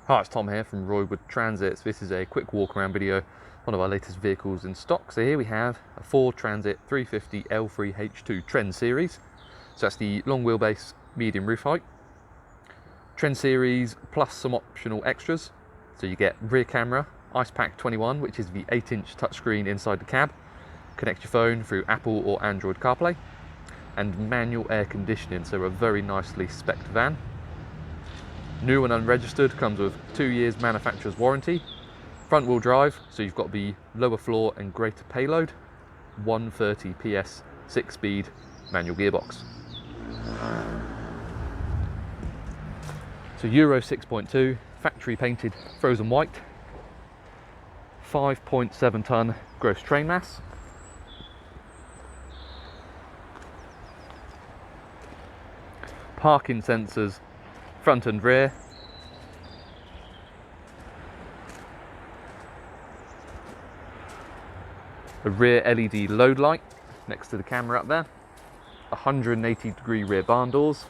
Hi, it's Tom here from Roywood Transits. This is a quick walk around video, one of our latest vehicles in stock. So here we have a Ford Transit 350 L3H2 Trend Series. So that's the long wheelbase, medium roof height. Trend Series plus some optional extras. So you get rear camera, IcePack 21, which is the 8-inch touchscreen inside the cab. Connect your phone through Apple or Android Carplay. And manual air conditioning, so a very nicely spec'd van. New and unregistered, comes with 2 years manufacturer's warranty. Front wheel drive, so you've got the lower floor and greater payload. 130 PS, 6-speed manual gearbox. So Euro 6.2, factory painted frozen white. 5.7 tonne gross train mass. Parking sensors front and rear. A rear LED load light next to the camera up there. 180-degree rear barn doors.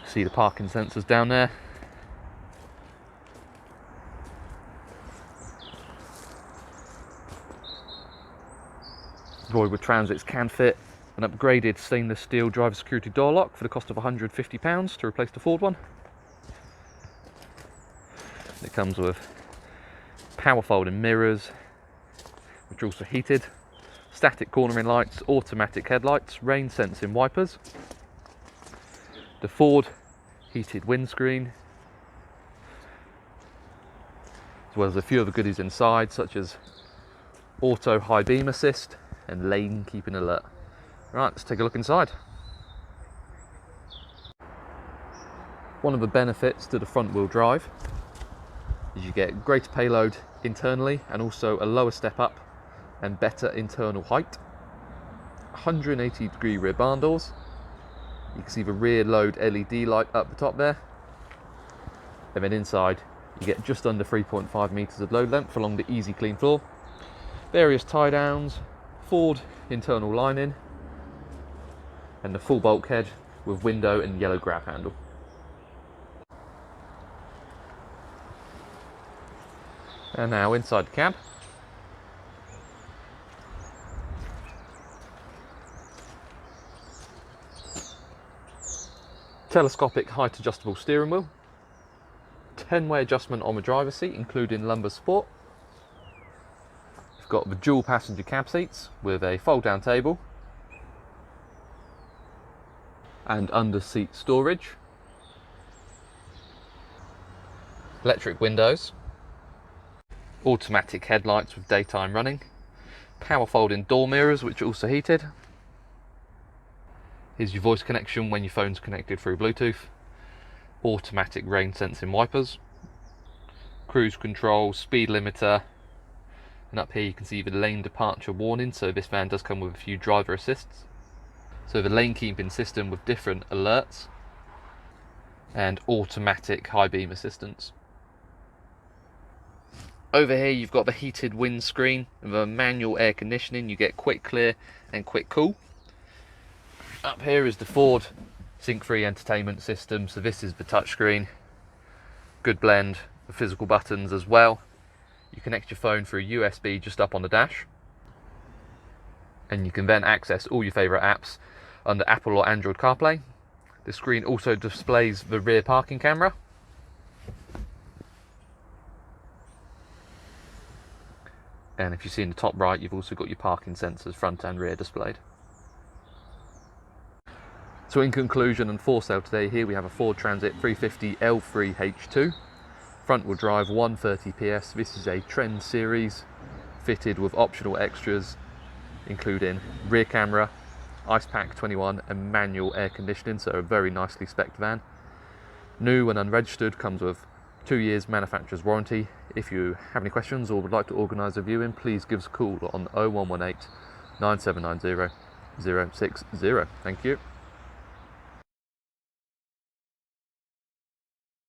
See the parking sensors down there. Roywood Transits can fit an upgraded stainless steel driver security door lock for the cost of £150 to replace the Ford one. It comes with power folding mirrors, which are also heated, static cornering lights, automatic headlights, rain sensing wipers, the Ford heated windscreen, as well as a few other goodies inside, such as auto high beam assist and lane keeping alert. Right, let's take a look inside. One of the benefits to the front wheel drive is you get greater payload internally and also a lower step up and better internal height. 180-degree rear barn doors. You can see the rear load LED light up the top there. And then inside you get just under 3.5 meters of load length along the easy clean floor. Various tie downs, Ford internal lining, and the full bulkhead with window and yellow grab handle. And now inside the cab. Telescopic height adjustable steering wheel. 10-way adjustment on the driver's seat, including lumbar support. You've got the dual passenger cab seats with a fold down table and under seat storage. Electric windows. Automatic headlights with daytime running. Power folding door mirrors, which are also heated. Here's your voice connection when your phone's connected through Bluetooth. Automatic rain sensing wipers. Cruise control, speed limiter. And up here you can see the lane departure warning, so this van does come with a few driver assists. So the lane keeping system with different alerts. And automatic high beam assistance. Over here you've got the heated windscreen and the manual air conditioning. You get quick clear and quick cool. Up here is the Ford sync-free entertainment system. So this is the touchscreen. Good blend of physical buttons as well. You connect your phone through USB just up on the dash. And you can then access all your favourite apps under Apple or Android CarPlay. The screen also displays the rear parking camera. And if you see in the top right, you've also got your parking sensors front and rear displayed. So in conclusion and for sale today, here we have a Ford Transit 350 L3H2. Front wheel drive, 130 PS. This is a Trend Series fitted with optional extras, including rear camera, IcePack 21 and manual air conditioning, so a very nicely spec'd van. New and unregistered, comes with 2 years manufacturer's warranty. If you have any questions or would like to organise a viewing, please give us a call on 0118 9790 060. Thank you.